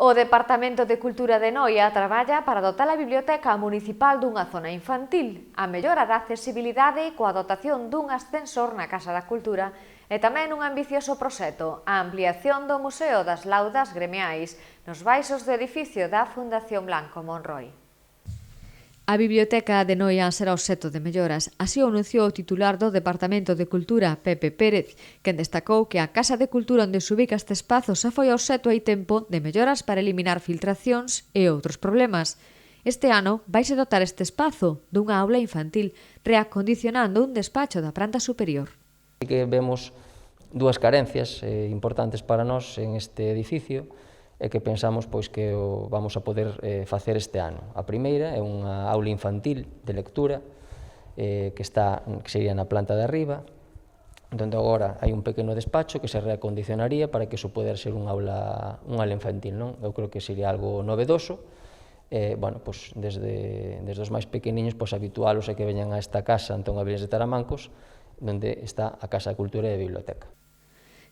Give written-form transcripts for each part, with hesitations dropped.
O Departamento de Cultura de Noia traballa para dotar a biblioteca municipal dunha zona infantil, a mellora da accesibilidade coa dotación dun ascensor na Casa da Cultura e tamén un ambicioso proxecto, a ampliación do Museo das Laudas Gremiais nos baixos do edificio da Fundación Blanco Monroy. A Biblioteca de Noia será obxecto de melloras, así o anunciou o titular do Departamento de Cultura, Pepe Pérez, quen destacou que a Casa de Cultura onde se ubica este espazo xa foi obxecto hai tempo de melloras para eliminar filtracións e outros problemas. Este ano vaise dotar este espazo dunha aula infantil, reacondicionando un despacho da planta superior. Que vemos dúas carencias importantes para nós en este edificio, e que pensamos que o vamos a poder facer este ano. A primeira é unha aula infantil de lectura que sería na planta de arriba, onde agora hai un pequeno despacho que se reacondicionaría para que iso poder ser unha aula infantil. Eu creo que sería algo novedoso. Desde os máis pequeniños habitualos a que veñan a esta casa Antón Avilés de Taramancos, onde está a Casa de Cultura e a Biblioteca.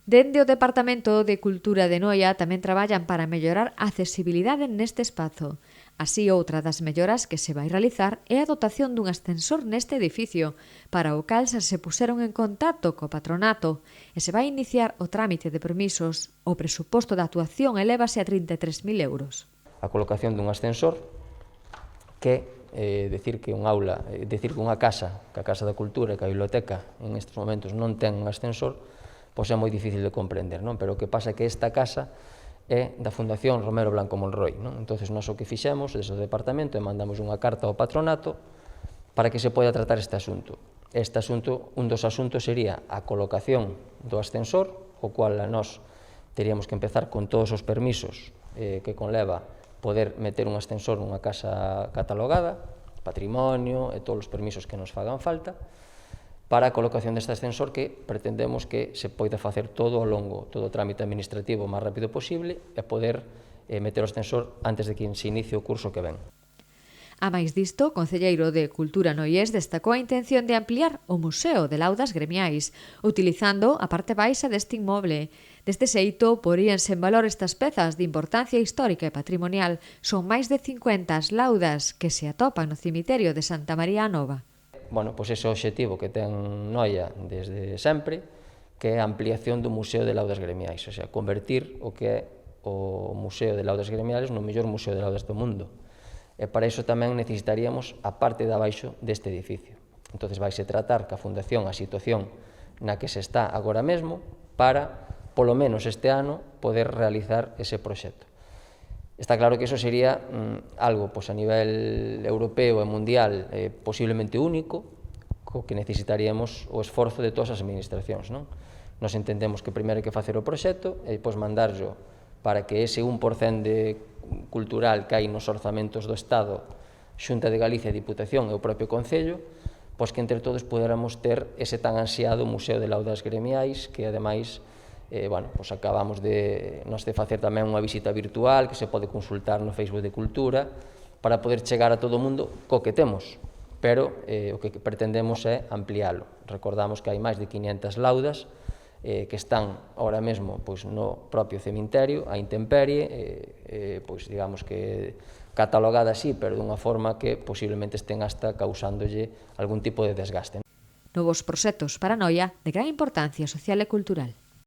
Dende o Departamento de Cultura de Noia tamén traballan para mellorar a accesibilidade neste espazo. Así, outra das melloras que se vai realizar é a dotación dun ascensor neste edificio, para o cal xa se puseron en contacto co patronato e se vai iniciar o trámite de permisos. O presuposto da actuación elévase a 33.000 euros. A colocación dun ascensor que decir que unha casa, que a Casa da Cultura e que a Biblioteca en estes momentos non ten un ascensor, é moi difícil de comprender, pero o que pasa é que esta casa é da Fundación Romero Blanco Monroy. Entón, nós o que fixemos desde o departamento é mandamos unha carta ao patronato para que se poida tratar este asunto. Un dos asuntos sería a colocación do ascensor, o cual nós teríamos que empezar con todos os permisos que conleva poder meter un ascensor nunha casa catalogada, patrimonio e todos os permisos que nos fagan falta, para a colocación deste ascensor que pretendemos que se poida facer todo o trámite administrativo o máis rápido posible e poder meter o ascensor antes de que se inicie o curso que ven. A máis disto, o concelleiro de Cultura noiés destacou a intención de ampliar o Museo de Laudas Gremiais, utilizando a parte baixa deste inmoble. Deste xeito, poríanse en valor estas pezas de importancia histórica e patrimonial. Son máis de 50 as laudas que se atopan no cemiterio de Santa María a Nova. Ese obxectivo que ten Noia desde sempre, que é a ampliación do Museo de Laudas Gremiais, ou sea, convertir o que é o Museo de Laudas Gremiais no mellor museo de laudas do mundo. E para iso tamén necesitaríamos a parte de abaixo deste edificio. Entón, vaise tratar que a Fundación a situación na que se está agora mesmo para, polo menos este ano, poder realizar ese proxecto. Está claro que iso sería algo a nivel europeo e mundial posiblemente único, co que necesitaríamos o esforzo de todas as administracións. Nos entendemos que primeiro hai que facer o proxecto e depois mandarlo para que ese 1% de cultural que hai nos orzamentos do Estado, Xunta de Galicia, Diputación e o propio Concello, que entre todos poderamos ter ese tan ansiado Museo de Laudas Gremiais que ademais acabamos de facer tamén unha visita virtual que se pode consultar no Facebook de Cultura para poder chegar a todo o mundo co que temos, pero o que pretendemos é ampliálo. Recordamos que hai máis de 500 laudas que están ahora mesmo no propio cemiterio, a intemperie, digamos que catalogadas así, pero dunha forma que posiblemente estén hasta causándolle algún tipo de desgaste. Novos proxectos para Noia de gran importancia social e cultural.